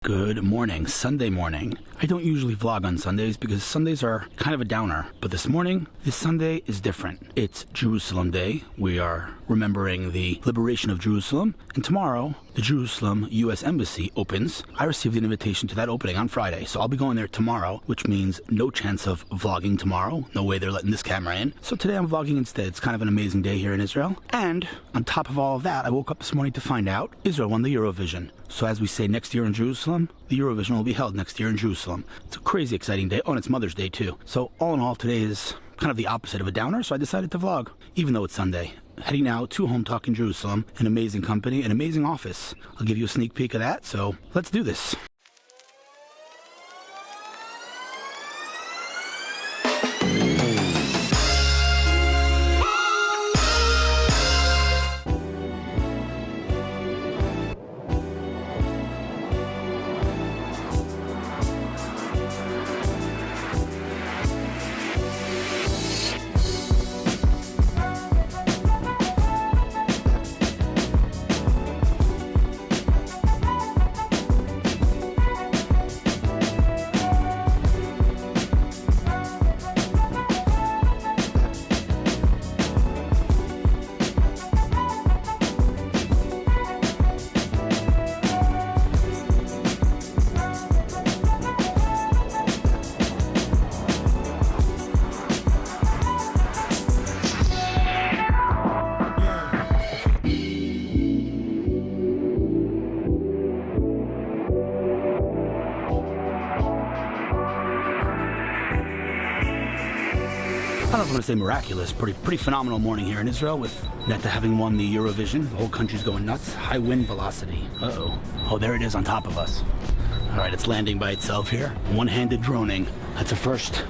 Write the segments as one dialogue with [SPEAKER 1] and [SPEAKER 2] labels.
[SPEAKER 1] Good morning, Sunday morning. I don't usually vlog on Sundays because Sundays are kind of a downer. But this morning, this Sunday is different. It's Jerusalem Day. We are remembering the liberation of Jerusalem. And tomorrow, the Jerusalem U.S. Embassy opens. I received an invitation to that opening on Friday. So I'll be going there tomorrow, which means no chance of vlogging tomorrow. No way they're letting this camera in. So today I'm vlogging instead. It's kind of an amazing day here in Israel. And on top of all of that, I woke up this morning to find out Israel won the Eurovision. So as we say next year in Jerusalem, the Eurovision will be held next year in Jerusalem. It's a crazy exciting day. Oh, and it's Mother's Day too. So all in all, today is kind of the opposite of a downer, so I decided to vlog, even though it's Sunday. Heading now to Hometalk in Jerusalem, an amazing company, an amazing office. I'll give you a sneak peek of that, so let's do this. I don't know if I'm going to say miraculous, pretty phenomenal morning here in Israel with Netta having won the Eurovision. The whole country's going nuts. High wind velocity. Uh-oh. Oh, there it is on top of us. All right, it's landing by itself here. One-handed droning. That's a first.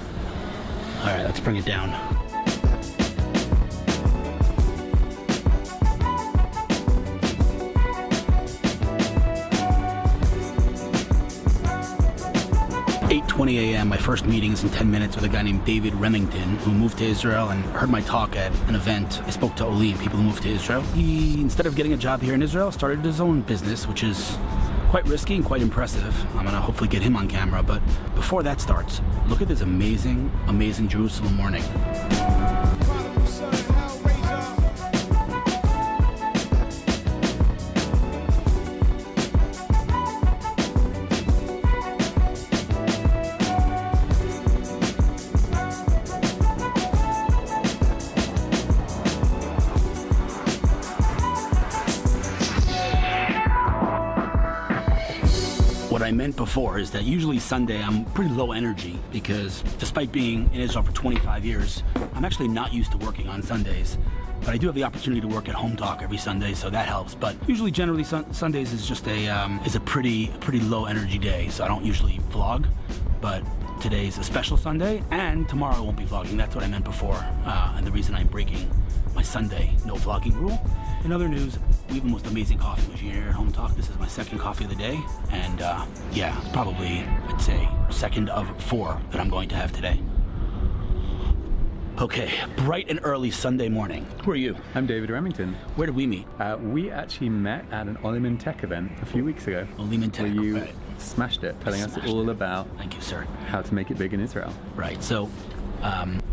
[SPEAKER 1] All right, let's bring it down. .20 a.m. My first meeting is in 10 minutes with a guy named David Remington who moved to Israel and heard my talk at an event. I spoke to Olim, people who moved to Israel. He, instead of getting a job here in Israel, started his own business, which is quite risky and quite impressive. I'm gonna hopefully get him on camera, but before that starts, look at this amazing, amazing Jerusalem morning. What I meant before is that usually Sunday I'm pretty low energy because despite being in Israel for 25 years, I'm actually not used to working on Sundays. But I do have the opportunity to work at Hometalk every Sunday, so that helps. But usually, generally, Sundays is just a pretty low energy day, so I don't usually vlog. But today's a special Sunday, and tomorrow I won't be vlogging. That's what I meant before, and the reason I'm breaking my Sunday no vlogging rule. In other news, we have the most amazing coffee machine here at Hometalk. This is my second coffee of the day, and yeah, it's probably, I'd say, second of 4 that I'm going to have today. Okay, bright and early Sunday morning. Who are you?
[SPEAKER 2] I'm David Remington.
[SPEAKER 1] Where did we meet?
[SPEAKER 2] We actually met at an Olim Tech event a few weeks ago.
[SPEAKER 1] Olim Tech,
[SPEAKER 2] where you
[SPEAKER 1] right.
[SPEAKER 2] Smashed it, telling us all about
[SPEAKER 1] Thank you, sir.
[SPEAKER 2] How to make it big in Israel.
[SPEAKER 1] Right, so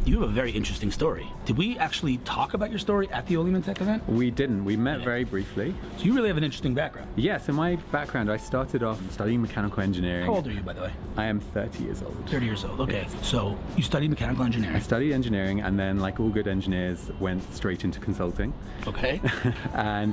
[SPEAKER 1] you have a very interesting story. Did we actually talk about your story at the Olim Tech event?
[SPEAKER 2] We didn't. We met very briefly.
[SPEAKER 1] So you really have an interesting background.
[SPEAKER 2] Yeah, so my background, I started off studying mechanical engineering.
[SPEAKER 1] How old are you, by the way?
[SPEAKER 2] I am 30 years old.
[SPEAKER 1] 30 years old, okay.
[SPEAKER 2] Yes.
[SPEAKER 1] So you studied mechanical engineering.
[SPEAKER 2] I studied engineering and then, like all good engineers, went straight into consulting.
[SPEAKER 1] Okay.
[SPEAKER 2] And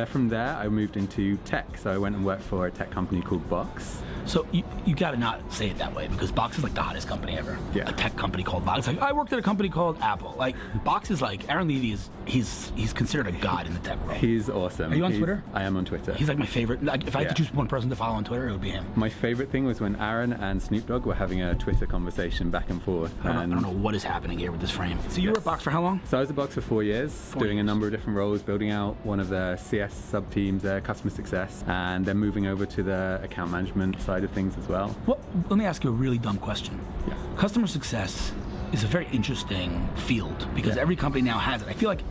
[SPEAKER 2] from there, I moved into tech. So I went and worked for a tech company called Box.
[SPEAKER 1] So you gotta not say it that way because Box is like the hottest company ever.
[SPEAKER 2] Yeah.
[SPEAKER 1] A tech company called Box. Like I worked at a company called Apple. Like Box is like Aaron Levy he's considered a god in the tech world.
[SPEAKER 2] He's awesome.
[SPEAKER 1] Are you on Twitter?
[SPEAKER 2] I am on Twitter.
[SPEAKER 1] He's like my favorite. Like if I had to choose one person to follow on Twitter, it would be him.
[SPEAKER 2] My favorite thing was when Aaron and Snoop Dogg were having a Twitter conversation back and forth.
[SPEAKER 1] I don't know what is happening here with this frame. So you were at Box for how long?
[SPEAKER 2] So I was at Box for 4 years, doing a number of different roles, building out one of the CS sub-teams, customer success, and then moving over to the account management side of things as well.
[SPEAKER 1] Well, let me ask you a really dumb question.
[SPEAKER 2] Yeah.
[SPEAKER 1] Customer success is a very interesting field because every company now has it. I feel like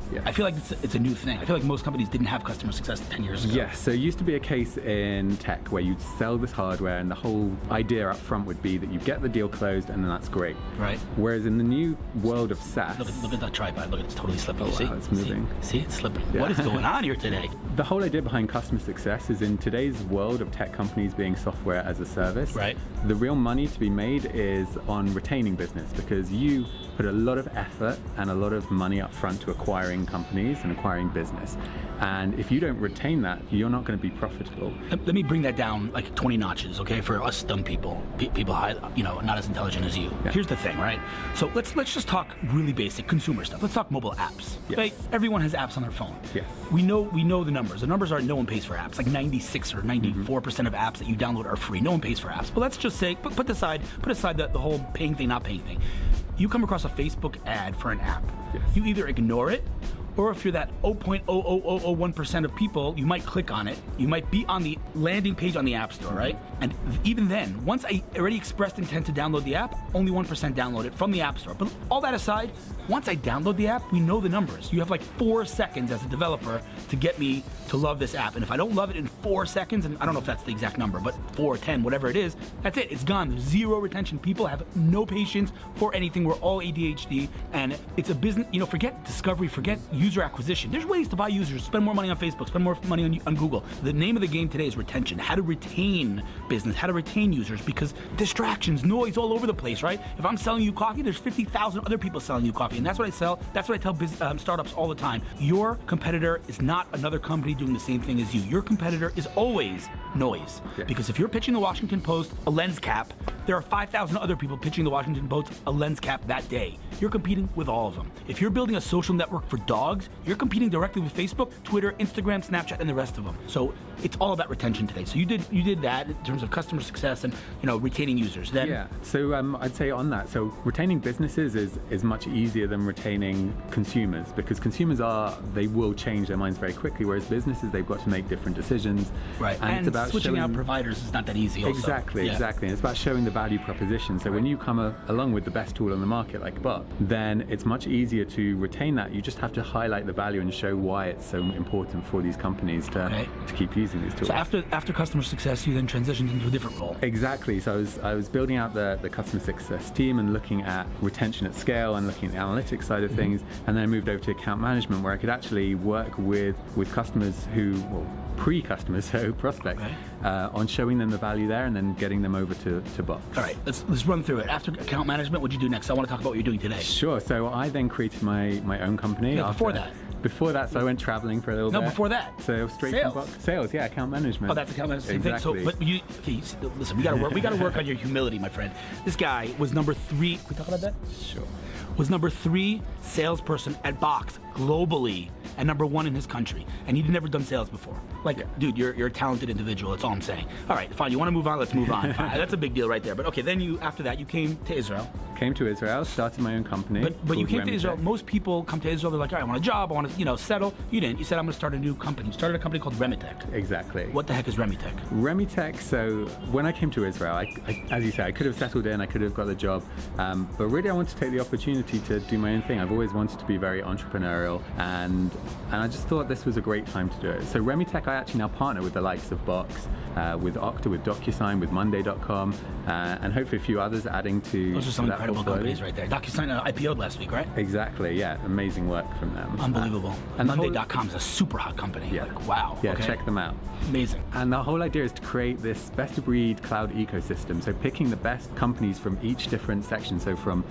[SPEAKER 1] it's a new thing. I feel like most companies didn't have customer success 10 years ago.
[SPEAKER 2] Yes, so it used to be a case in tech where you'd sell this hardware and the whole idea up front would be that you get the deal closed and then that's great.
[SPEAKER 1] Right.
[SPEAKER 2] Whereas in the new world of SaaS...
[SPEAKER 1] Look at that tripod. Look, it's totally slipping.
[SPEAKER 2] Oh, wow, it's moving.
[SPEAKER 1] See, it's slipping. Yeah. What is going on here today?
[SPEAKER 2] The whole idea behind customer success is in today's world of tech companies being software as a service,
[SPEAKER 1] right.
[SPEAKER 2] The real money to be made is on retaining business because you put a lot of effort and a lot of money up front to acquiring companies and acquiring business. And if you don't retain that, you're not going to be profitable.
[SPEAKER 1] Let me bring that down like 20 notches, okay? For us dumb people, people high, not as intelligent as you. Yeah. Here's the thing, right? So let's just talk really basic consumer stuff. Let's talk mobile apps.
[SPEAKER 2] Yes.
[SPEAKER 1] Okay? Everyone has apps on their phone.
[SPEAKER 2] Yes.
[SPEAKER 1] We know the numbers. The numbers are no one pays for apps. Like 96 or 94% of apps that you download are free. No one pays for apps. But let's just say, put aside the whole paying thing, not paying thing. You come across a Facebook ad for an app.
[SPEAKER 2] Yes.
[SPEAKER 1] You either ignore it, or if you're that 0.00001% of people, you might click on it. You might be on the landing page on the App Store, right? And even then, once I already expressed intent to download the app, only 1% download it from the App Store. But all that aside, once I download the app, we know the numbers. You have like 4 seconds as a developer to get me to love this app. And if I don't love it in 4 seconds, and I don't know if that's the exact number, but 4, 10, whatever it is, that's it. It's gone. There's zero retention. People have no patience for anything. We're all ADHD. And it's a business, forget discovery, forget user acquisition. There's ways to buy users, spend more money on Facebook, spend more money on Google. The name of the game today is retention. How to retain business, how to retain users, because distractions, noise all over the place, right? If I'm selling you coffee, there's 50,000 other people selling you coffee, and that's what I sell. That's what I tell startups all the time. Your competitor is not another company doing the same thing as you. Your competitor is always noise. Yeah. Because if you're pitching the Washington Post a lens cap, there are 5,000 other people pitching the Washington Post a lens cap that day. You're competing with all of them. If you're building a social network for dogs, you're competing directly with Facebook, Twitter, Instagram, Snapchat, and the rest of them. So it's all about retention today. So you did that in terms of customer success and retaining users. Then
[SPEAKER 2] So I'd say on that. So retaining businesses is much easier than retaining consumers because consumers they will change their minds very quickly, whereas businesses they've got to make different decisions.
[SPEAKER 1] Right. And it's about switching out providers is not that easy. Also.
[SPEAKER 2] Exactly. And it's about showing the value proposition. So when you come along with the best tool on the market, like Bot, then it's much easier to retain that. You just have to highlight the value and show why it's so important for these companies to keep using these tools.
[SPEAKER 1] So after customer success, you then transitioned into a different role.
[SPEAKER 2] Exactly. So I was building out the customer success team and looking at retention at scale and looking at the analytics side of things, and then I moved over to account management where I could actually work with customers pre-customers, so prospects, on showing them the value there and then getting them over to Box.
[SPEAKER 1] All right, let's run through it. After account management, what did you do next? I want to talk about what you're doing today.
[SPEAKER 2] Sure. So I then created my own company.
[SPEAKER 1] Yeah,
[SPEAKER 2] Before that, so I went traveling for a little bit.
[SPEAKER 1] No, before that.
[SPEAKER 2] So straight from Box. Sales, yeah, account management.
[SPEAKER 1] Oh, that's account management.
[SPEAKER 2] Exactly.
[SPEAKER 1] So, but listen, we gotta work on your humility, my friend. This guy was number 3. Can we talk about that?
[SPEAKER 2] Sure.
[SPEAKER 1] Was number 3 salesperson at Box globally and number 1 in his country, and he'd never done sales before. Dude, you're a talented individual. That's all I'm saying. All right, fine. You want to move on? Let's move on. Fine, that's a big deal right there. But okay, then after that you came to Israel.
[SPEAKER 2] Came to Israel, started my own company.
[SPEAKER 1] But you came to Israel. Most people come to Israel. They're like, all right, I want a job. I want to settle. You didn't. You said I'm going to start a new company. You started a company called Remington.
[SPEAKER 2] Exactly.
[SPEAKER 1] What the heck is Remington?
[SPEAKER 2] Remington. So when I came to Israel, I, as you say, I could have settled in. I could have got the job. But really, I wanted to take the opportunity to do my own thing. I've always wanted to be very entrepreneurial, and I just thought this was a great time to do it. So Remington, I actually now partner with the likes of Box, with Okta, with DocuSign, with Monday.com, and hopefully a few others adding to.
[SPEAKER 1] Those are some incredible companies right there. DocuSign IPO'd last week, right?
[SPEAKER 2] Exactly. Yeah, amazing work from them.
[SPEAKER 1] Unbelievable. And Monday.com is a super hot company.
[SPEAKER 2] Yeah.
[SPEAKER 1] Wow.
[SPEAKER 2] Yeah, check them out.
[SPEAKER 1] Amazing.
[SPEAKER 2] And the whole idea is to create this best-of-breed cloud ecosystem. So picking the best companies from each different section. So from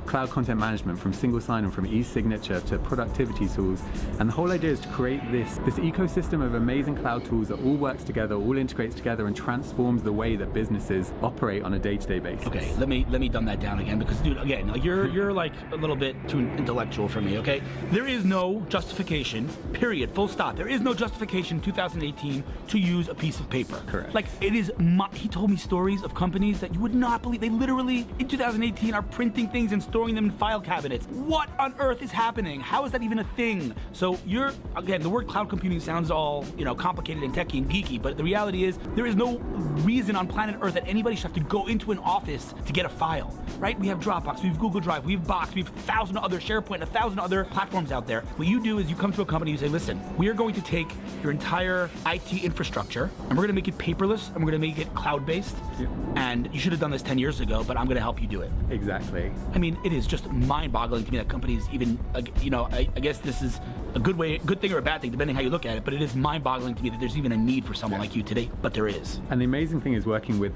[SPEAKER 2] cloud content management, from single sign-on, from e-signature to productivity tools. And the whole idea is to create this ecosystem of amazing cloud tools that all works together, all integrates together, and transforms the way that businesses operate on a day-to-day basis.
[SPEAKER 1] Okay, let me dumb that down again because, dude, again, you're like a little bit too intellectual for me. Okay, there is no justification. Period. Full stop. There is no justification in 2018 to use a piece of paper.
[SPEAKER 2] Correct.
[SPEAKER 1] Like it is. He told me stories of companies that you would not believe. They literally in 2018 are printing things and storing them in file cabinets. What on earth is happening? How is that even a thing? So the word cloud computing sounds all complicated and techy and geeky, but the reality is there is no reason on planet Earth that anybody should have to go into an office to get a file, right? We have Dropbox, we have Google Drive, we have Box, we have 1,000 other SharePoint, 1,000 other platforms out there. What you do is you come to a company, you say, listen, we are going to take your entire IT infrastructure and we're going to make it paperless and we're going to make it cloud-based.
[SPEAKER 2] Yeah.
[SPEAKER 1] And you should have done this 10 years ago, but I'm going to help you do it.
[SPEAKER 2] Exactly.
[SPEAKER 1] I mean, it is just mind-boggling to me that companies even, you know, I guess this is a good thing or a bad thing, depending how you look at it, but it is mind-boggling to me that there's even a need for someone like you today, but there is.
[SPEAKER 2] And the amazing thing is working with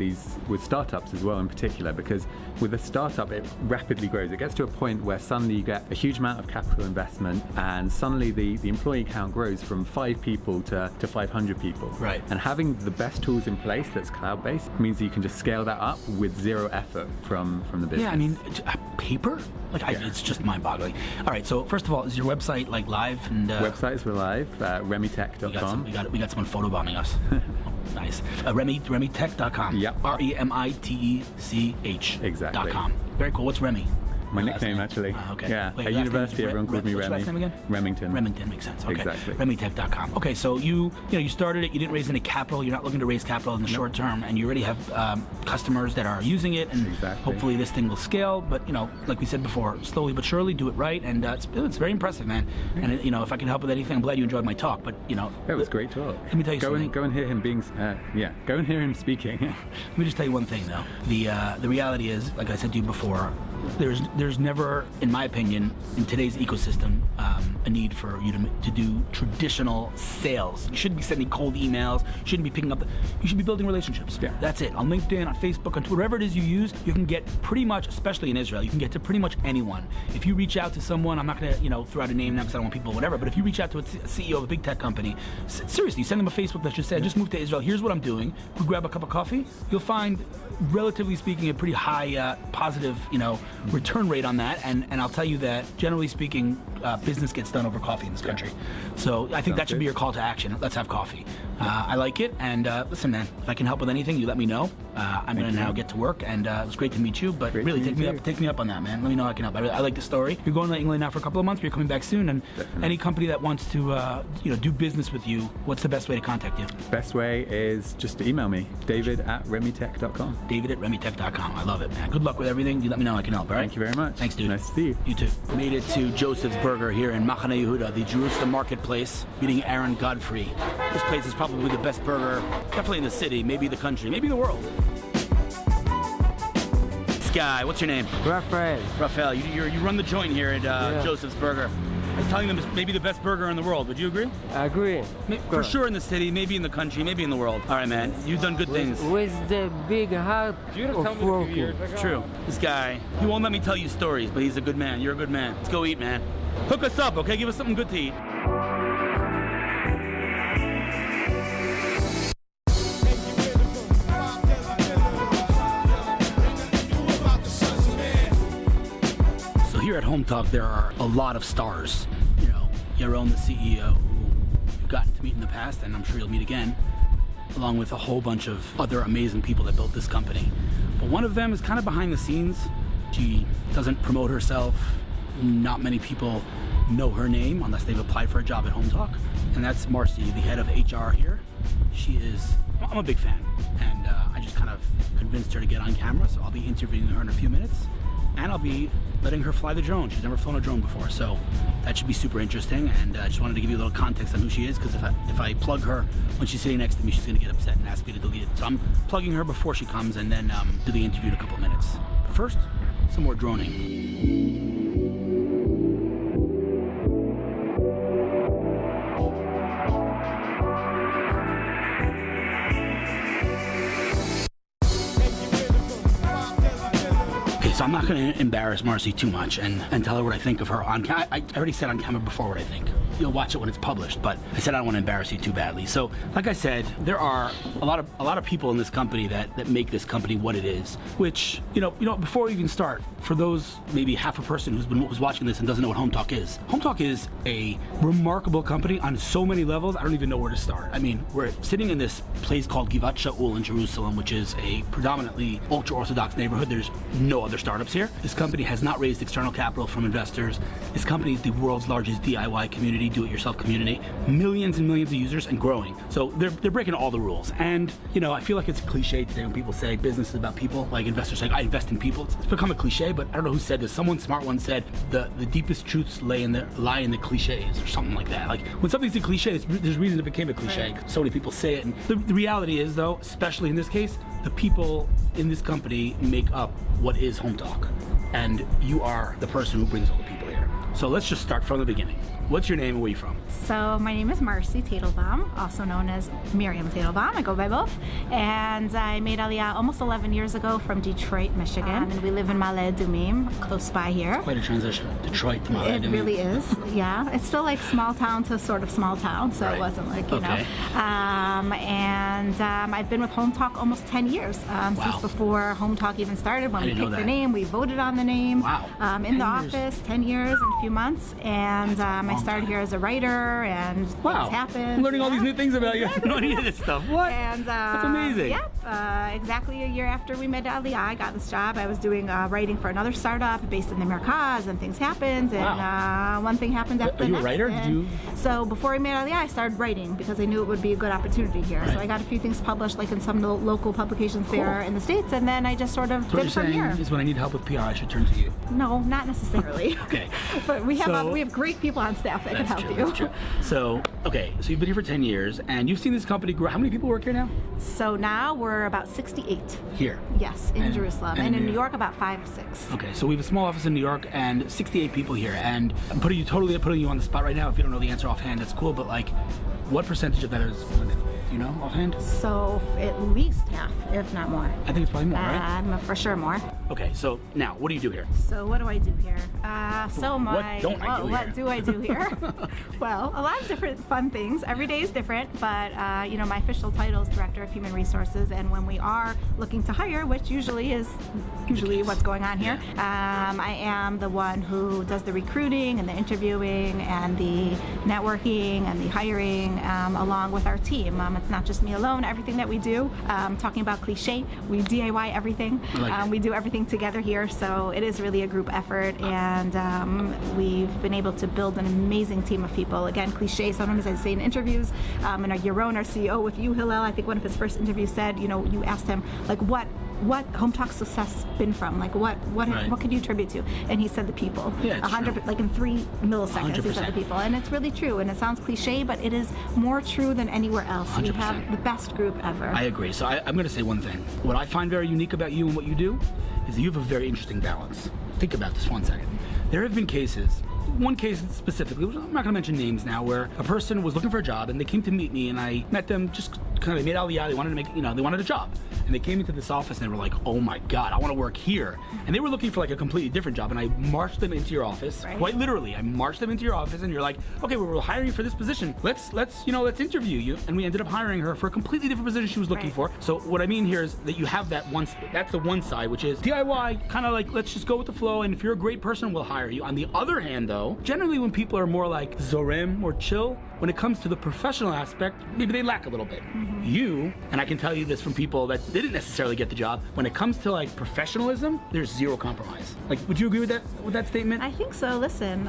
[SPEAKER 2] startups as well in particular, because with a startup, it rapidly grows. It gets to a point where suddenly you get a huge amount of capital investment, and suddenly the employee count grows from 5 people to 500 people.
[SPEAKER 1] Right.
[SPEAKER 2] And having the best tools in place that's cloud-based means that you can just scale that up with zero effort from the business.
[SPEAKER 1] Yeah, I mean, paper? Like, it's just mind-boggling. All right, so first of all, is your website like live? And
[SPEAKER 2] websites were live, remitech.com.
[SPEAKER 1] We got someone photobombing us. Oh, nice. Remitech.com.
[SPEAKER 2] Yep.
[SPEAKER 1] REMITECH.
[SPEAKER 2] Exactly.
[SPEAKER 1] .com. Very cool. What's Remy?
[SPEAKER 2] My nickname, actually.
[SPEAKER 1] Okay.
[SPEAKER 2] Yeah.
[SPEAKER 1] Wait,
[SPEAKER 2] At university, everyone called me
[SPEAKER 1] what's your
[SPEAKER 2] Remy.
[SPEAKER 1] last name again?
[SPEAKER 2] Remington.
[SPEAKER 1] Remington makes sense. Okay.
[SPEAKER 2] Exactly.
[SPEAKER 1] Remitech.com. Okay, so you started it. You didn't raise any capital. You're not looking to raise capital in the short term, and you already have customers that are using it, and hopefully this thing will scale. But like we said before, slowly but surely, do it right, and it's very impressive, man. And if I can help with anything, I'm glad you enjoyed my talk. But
[SPEAKER 2] it was great talk.
[SPEAKER 1] Let me tell you something.
[SPEAKER 2] Go and hear him go and hear him speaking.
[SPEAKER 1] Let me just tell you one thing, though. The reality is, like I said to you before, there's never, in my opinion, in today's ecosystem, a need for you to do traditional sales. You shouldn't be sending cold emails. You shouldn't be picking up. You should be building relationships.
[SPEAKER 2] Yeah.
[SPEAKER 1] That's it. On LinkedIn, on Facebook, on Twitter, whatever it is you use, you can get pretty much, especially in Israel, you can get to pretty much anyone. If you reach out to someone, I'm not going to throw out a name now because I don't want people, whatever. But if you reach out to a CEO of a big tech company, seriously, send them a Facebook that just said, I just moved to Israel. Here's what I'm doing. We grab a cup of coffee. You'll find, relatively speaking, a pretty high positive, return rate on that. And I'll tell you that, generally speaking, business gets done over coffee in this country. So I think that should be your call to action. Let's have coffee. I like it. And listen, man, if I can help with anything, you let me know. I'm going to now get to work. And it was great to meet you. But really, take me up on that, man. Let me know how I can help. I like the story. You're going to England now for a couple of months, but you're coming back soon. And any company that wants to do business with you, what's the best way to contact you?
[SPEAKER 2] Best way is just to email me, david@remitech.com.
[SPEAKER 1] david@remitech.com. I love it, man. Good luck with everything. You let me know how I can help, all right?
[SPEAKER 2] Thank you very much.
[SPEAKER 1] Thanks, dude.
[SPEAKER 2] Nice to see you.
[SPEAKER 1] You too. Made it to Joseph's Burger here in Machane Yehuda, the Jerusalem marketplace, meeting Aaron Godfrey. This place is probably the best burger, definitely in the city, maybe the country, maybe the world. This guy, what's your name? Raphael, you run the joint here at Joseph's Burger. I'm telling them it's maybe the best burger in the world. Would you agree?
[SPEAKER 3] I agree.
[SPEAKER 1] For sure in the city, maybe in the country, maybe in the world. All right, man. You've done good things.
[SPEAKER 3] With the big heart of working.
[SPEAKER 1] It's true. This guy, he won't let me tell you stories, but he's a good man. You're a good man. Let's go eat, man. Hook us up, okay? Give us something good to eat. Here at Hometalk, there are a lot of stars. Yaron, the CEO, who you've gotten to meet in the past, and I'm sure you'll meet again, along with a whole bunch of other amazing people that built this company. But one of them is kind of behind the scenes. She doesn't promote herself. Not many people know her name unless they've applied for a job at Hometalk. And that's Marcy, the head of HR here. I'm a big fan, and I just kind of convinced her to get on camera, so I'll be interviewing her in a few minutes. And I'll be letting her fly the drone. She's never flown a drone before, so that should be super interesting. And I just wanted to give you a little context on who she is, because if I plug her when she's sitting next to me, she's going to get upset and ask me to delete it. So I'm plugging her before she comes, and then do the interview in a couple of minutes. But first, some more droning. So I'm not going to embarrass Marcy too much and tell her what I think of her on camera. I already said on camera before what I think. You'll watch it when it's published, but I said I don't want to embarrass you too badly. So, like I said, there are a lot of people in this company that make this company what it is. Which before we even start, for those maybe half a person who's watching this and doesn't know what Hometalk is, Hometalk is a remarkable company on so many levels. I don't even know where to start. I mean, we're sitting in this place called Givat Shaul in Jerusalem, which is a predominantly ultra-Orthodox neighborhood. There's no other startups here. This company has not raised external capital from investors. This company is the world's largest DIY community. do-it-yourself community, millions and millions of users and growing. So they're breaking all the rules. And I feel like it's a cliche today when people say business is about people, like investors say, I invest in people. It's become a cliche, but I don't know who said this. Someone smart one said the deepest truths lie in the cliches or something like that. Like when something's a cliche, there's reason it became a cliche. Right. So many people say it. And the reality is, though, especially in this case, the people in this company make up what is Hometalk. And you are the person who brings all the people here. So let's just start from the beginning. What's your name and where are you from?
[SPEAKER 4] So my name is Marcy Tatelbaum, also known as Miriam Tatelbaum. I go by both. And I made Aliyah almost 11 years ago from Detroit, Michigan. And we live in Malé Dumim, close by here.
[SPEAKER 1] It's quite a transition. Detroit to Malé Dumim.
[SPEAKER 4] It really is, yeah. It's still like small town to sort of small town, so right. It wasn't like, you know. I've been with Hometalk almost 10 years, since before Hometalk even started. When we picked the name, we voted on the name.
[SPEAKER 1] Wow.
[SPEAKER 4] In the office, 10 years and a few months. And I started here as a writer, and things happened.
[SPEAKER 1] I'm learning all these new things about you. I don't know any of this stuff. What?
[SPEAKER 4] And,
[SPEAKER 1] that's amazing.
[SPEAKER 4] Yep. Exactly a year after we met Aliyah, I got this job. I was doing writing for another startup based in the Mercaz, and things happened. And one thing happened after the next.
[SPEAKER 1] Are you a writer?
[SPEAKER 4] So before we met Aliyah, I started writing because I knew it would be a good opportunity here. Right. So I got a few things published, like in some local publications there in the States, and then I just sort of did it from here.
[SPEAKER 1] Is when I need help with PR, I should turn to you.
[SPEAKER 4] No, not necessarily.
[SPEAKER 1] Okay.
[SPEAKER 4] But we have great people on staff that can help you.
[SPEAKER 1] That's true. So you've been here for 10 years, and you've seen this company grow. How many people work here now?
[SPEAKER 4] So now we're about 68.
[SPEAKER 1] Here?
[SPEAKER 4] Yes, in Jerusalem. And in New York, about 5 or 6.
[SPEAKER 1] Okay, so we have a small office in New York and 68 people here. And I'm putting you on the spot right now. If you don't know the answer offhand, that's cool. But what percentage of that is women? Do you know offhand?
[SPEAKER 4] So at least half, if not more.
[SPEAKER 1] I think it's probably more, right?
[SPEAKER 4] For sure more.
[SPEAKER 1] Okay, so now, what do you do here?
[SPEAKER 4] So what do I do here?
[SPEAKER 1] What
[SPEAKER 4] do I do here? Well, a lot of different fun things. Every day is different, but my official title is Director of Human Resources, and when we are looking to hire, which usually is what's going on here, I am the one who does the recruiting and the interviewing and the networking and the hiring along with our team. It's not just me alone. Everything that we do, talking about cliche, we DIY everything. We do everything together here, so it is really a group effort, and we've been able to build an amazing team of people. Again, cliche, sometimes I say in interviews, and Yaron, our CEO, with you, Hillel, I think one of his first interviews said, you asked him, what Hometalk's success been from? What could you attribute to? And he said the people.
[SPEAKER 1] Yeah,
[SPEAKER 4] 100, in 3 milliseconds, 100%. He said the people. And it's really true, and it sounds cliche, but it is more true than anywhere else.
[SPEAKER 1] 100%.
[SPEAKER 4] We have the best group ever.
[SPEAKER 1] I agree. So I'm going to say one thing. What I find very unique about you and what you do is that you have a very interesting balance. Think about this 1 second. There have been cases, one case specifically, I'm not going to mention names now, where a person was looking for a job and they came to meet me, and I met them, just kind of made Aliyah, they wanted a job. And they came into this office and they were like, oh my God, I want to work here. And they were looking for a completely different job, and I marched them into your office, quite literally. I marched them into your office, and you're like, okay, we're hiring you for this position. Let's interview you. And we ended up hiring her for a completely different position she was looking for. So what I mean here is that you have that's the one side, which is DIY, kind of let's just go with the flow, and if you're a great person, we'll hire you. On the other hand, though, generally when people are more like Zorem or chill, when it comes to the professional aspect, maybe they lack a little bit. Mm-hmm. You, and I can tell you this from people that didn't necessarily get the job, when it comes to professionalism, there's zero compromise. Would you agree with that statement?
[SPEAKER 4] I think so. Listen,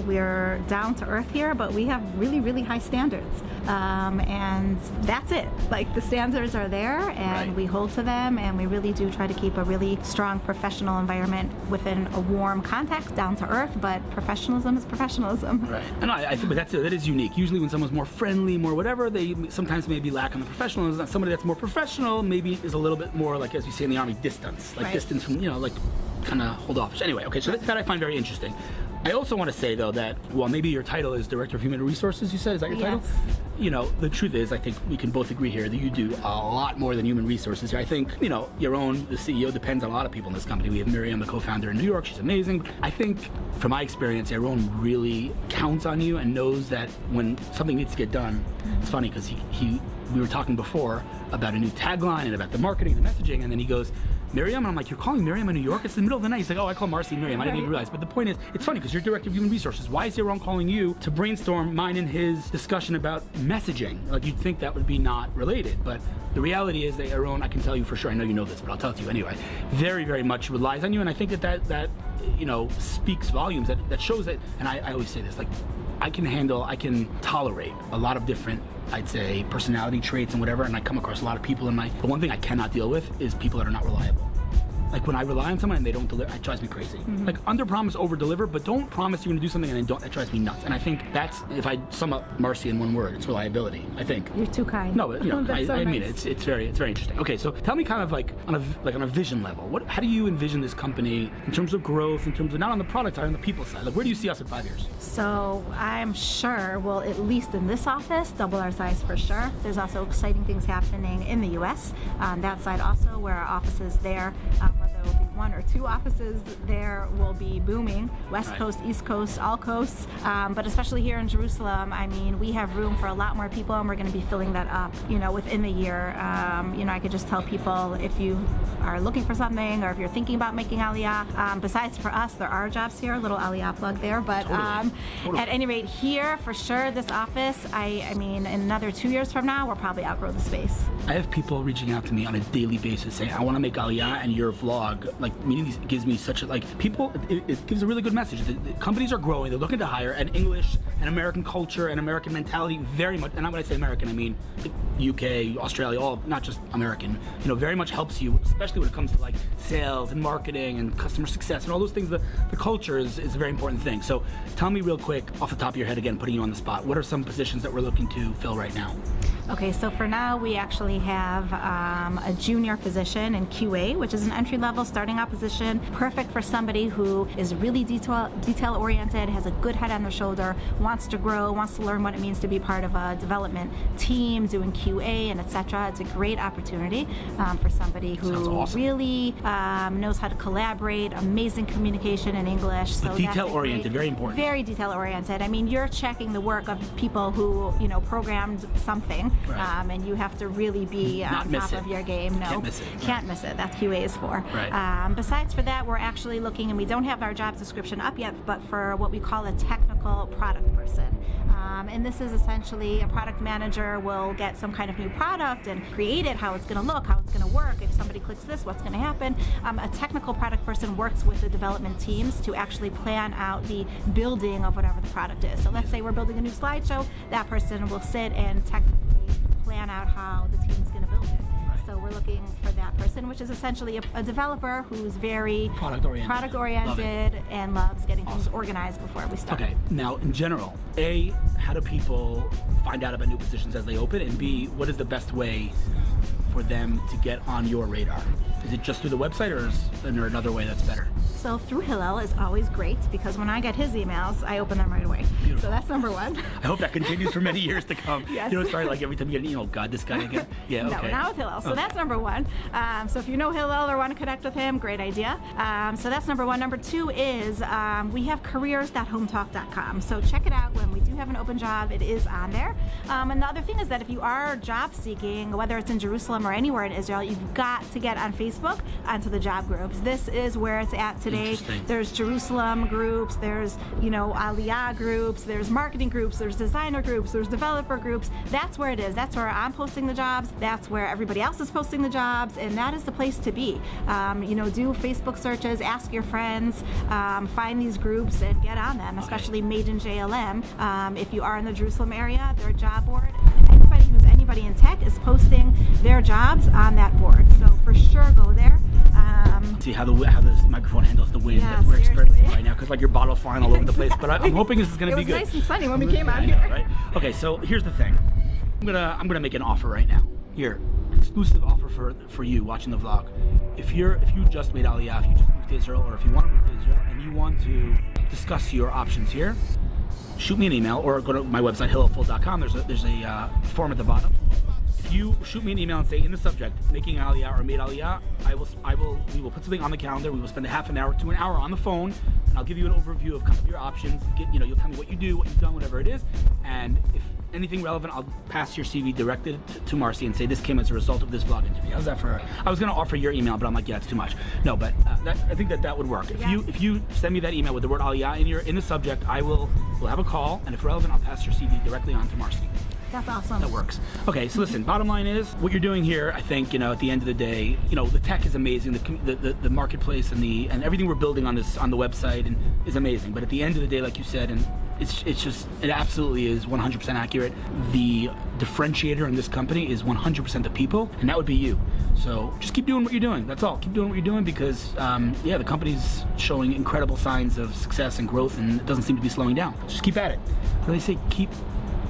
[SPEAKER 4] we're down to earth here, but we have really, really high standards. And that's it. The standards are there, and we hold to them, and we really do try to keep a really strong professional environment within a warm context, down to earth, but professionalism is professionalism.
[SPEAKER 1] Right. And I think that is unique. Usually when someone's more friendly, more whatever, they sometimes maybe lack on the professionalism. Somebody that's more professional maybe is a little bit more, as we say in the Army, distance. Distance from, kind of hold off. Anyway, okay, so that I find very interesting. I also want to say, though, that while maybe your title is Director of Human Resources, you said, is that your title? The truth is, I think we can both agree here that you do a lot more than human resources here. I think, Yaron, the CEO, depends on a lot of people in this company. We have Miriam, the co-founder in New York. She's amazing. I think, from my experience, Yaron really counts on you and knows that when something needs to get done, it's funny because we were talking before about a new tagline and about the marketing, the messaging, and then he goes, Miriam? And I'm like, you're calling Miriam in New York? It's the middle of the night. He's like, oh, I call Marcy Miriam. I didn't even realize. But the point is, it's funny because you're Director of Human Resources. Why is Yaron calling you to brainstorm mine and his discussion about messaging? You'd think that would be not related. But the reality is that Yaron, I can tell you for sure, I know you know this, but I'll tell it to you anyway, very, very much relies on you. And I think that speaks volumes. That shows that, and I always say this, I can tolerate a lot of different, I'd say, personality traits and whatever, and I come across a lot of people in the one thing I cannot deal with is people that are not reliable. Like when I rely on someone and they don't deliver, it drives me crazy. Like under promise, over deliver, but don't promise you're gonna do something and then don't. That drives me nuts. And I think that's, if I sum up Marcy in one word, it's reliability. I think.
[SPEAKER 4] You're too kind.
[SPEAKER 1] No, but
[SPEAKER 4] That's so
[SPEAKER 1] I mean
[SPEAKER 4] nice.
[SPEAKER 1] it's very interesting. Okay, so tell me kind of like on a vision level. How do you envision this company in terms of growth, in terms of not on the product side, on the people side? Like where do you see us in 5 years?
[SPEAKER 4] So I'm sure we'll, at least in this office, double our size for sure. There's also exciting things happening in the U.S. On that side also, where our offices there, whether it will be 1 or 2 offices there, will be booming. West Coast, East Coast, all coasts. But especially here in Jerusalem, I mean, we have room for a lot more people, and we're going to be filling that up, within the year. I could just tell people, if you are looking for something, or if you're thinking about making Aliyah, besides for us, there are jobs here, a little Aliyah plug there, but
[SPEAKER 1] Totally.
[SPEAKER 4] at any rate, here, for sure, this office, I mean, in another 2 years from now, we'll probably outgrow the space.
[SPEAKER 1] I have people reaching out to me on a daily basis saying, I want to make Aliyah, and your vlog, like, meaning these gives me such a, like, people, it gives a really good message. The companies are growing, they're looking to hire, and English and American culture and American mentality very much, and when I say American, I mean UK, Australia, all, not just American, very much helps you, especially when it comes to like sales and marketing and customer success and all those things. The culture is a very important thing. So tell me real quick, off the top of your head, again, putting you on the spot, what are some positions that we're looking to fill right now?
[SPEAKER 4] Okay, so for now, we actually have a junior position in QA, which is an entry-level starting out position, perfect for somebody who is really detail-oriented, has a good head on their shoulder, wants to grow, wants to learn what it means to be part of a development team, doing QA and etc. It's a great opportunity for somebody who really knows how to collaborate, amazing communication in English. So
[SPEAKER 1] detail-oriented, very important.
[SPEAKER 4] Very detail-oriented. I mean, you're checking the work of people who, programmed something.
[SPEAKER 1] Right.
[SPEAKER 4] And you have to really be on top of your game. No,
[SPEAKER 1] can't miss it.
[SPEAKER 4] Can't miss it. That's QA is for.
[SPEAKER 1] Right.
[SPEAKER 4] Besides for that, we're actually looking, and we don't have our job description up yet, but for what we call a technical product person. And this is essentially a product manager will get some kind of new product and create it, how it's going to look, how it's going to work. If somebody clicks this, what's going to happen? A technical product person works with the development teams to actually plan out the building of whatever the product is. So let's say we're building a new slideshow. That person will sit and technically plan out how the team's going to build it. So we're looking for that person, which is essentially a developer who's very product-oriented and loves getting things organized before we start.
[SPEAKER 1] Okay, now in general, A, how do people find out about new positions as they open? And B, what is the best way for them to get on your radar? Is it just through the website, or is there another way that's better?
[SPEAKER 4] So through Hillel is always great, because when I get his emails, I open them right away.
[SPEAKER 1] Beautiful.
[SPEAKER 4] So that's number one.
[SPEAKER 1] I hope that continues for many years to come.
[SPEAKER 4] Yes.
[SPEAKER 1] Sorry, like every time you get an email, God, this guy again. Yeah, okay.
[SPEAKER 4] No, not with Hillel. So that's number one. So if you know Hillel or want to connect with him, great idea. So that's number one. Number two is we have careers.hometalk.com. So check it out. When we do have an open job, it is on there. And the other thing is that if you are job seeking, whether it's in Jerusalem or anywhere in Israel, you've got to get on Facebook onto the job groups. This is where it's at today. There's Jerusalem groups, there's Aliyah groups, there's marketing groups, there's designer groups, there's developer groups. That's where it is. That's where I'm posting the jobs. That's where everybody else is posting the jobs, and that is the place to be. Do Facebook searches, ask your friends, find these groups and get on them, especially Made in JLM. If you are in the Jerusalem area, their job board, anybody in tech is posting their jobs on that board. So for sure, go there.
[SPEAKER 1] See how this microphone handles the wind that we're experiencing right now, because like your bottle flying all over the place. But I'm hoping this is going to be good.
[SPEAKER 4] It was nice and sunny when we came out here.
[SPEAKER 1] Right? Okay, so here's the thing. I'm gonna make an offer right now. Here, exclusive offer for you watching the vlog. If you just made Aliyah, if you just moved to Israel, or if you want to move to Israel and you want to discuss your options here, shoot me an email or go to my website hillelfuld.com. There's a form at the bottom. If you shoot me an email and say in the subject making Aliyah or made Aliyah, we will put something on the calendar. We will spend a half an hour to an hour on the phone, and I'll give you an overview of kind of your options. You'll tell me what you do, what you've done, whatever it is, and if anything relevant, I'll pass your CV directed to Marcy and say this came as a result of this vlog interview. How's that for her? I was going to offer your email, but I'm like, yeah, it's too much. No, but I think that would work. If you send me that email with the word Aliyah in the subject, we'll have a call, and if relevant, I'll pass your CV directly on to Marcy.
[SPEAKER 4] That's awesome.
[SPEAKER 1] That works. Okay, so listen, bottom line is, what you're doing here, I think, at the end of the day, the tech is amazing, the marketplace and everything we're building on the website is amazing. But at the end of the day, like you said, and it absolutely is 100% accurate. The differentiator in this company is 100% the people, and that would be you. So just keep doing what you're doing. That's all. Keep doing what you're doing because, the company's showing incredible signs of success and growth, and it doesn't seem to be slowing down. Just keep at it. What do they say?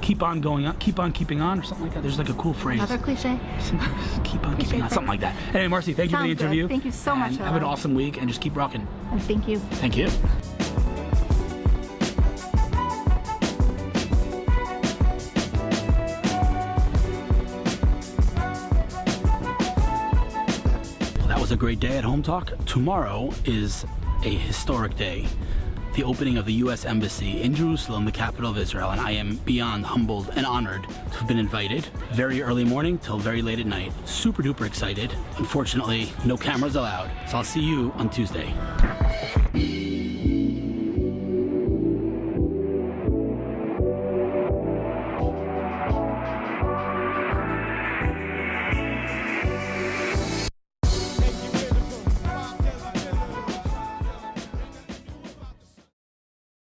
[SPEAKER 1] Keep on going on, keep on keeping on, or something like that. There's like a cool phrase.
[SPEAKER 4] Another cliche.
[SPEAKER 1] Keep on keeping on, something like that. Anyway, Marcy, thank you for the
[SPEAKER 4] Sounds good.
[SPEAKER 1] interview.
[SPEAKER 4] Thank you so much,
[SPEAKER 1] Have an
[SPEAKER 4] Hillel.
[SPEAKER 1] awesome week, and just keep rocking.
[SPEAKER 4] And thank you.
[SPEAKER 1] Thank you. That was a great day at Hometalk. Tomorrow is a historic day. The opening of the U.S. Embassy in Jerusalem, the capital of Israel, and I am beyond humbled and honored to have been invited. Very early morning till very late at night. Super duper excited. Unfortunately, no cameras allowed. So I'll see you on Tuesday.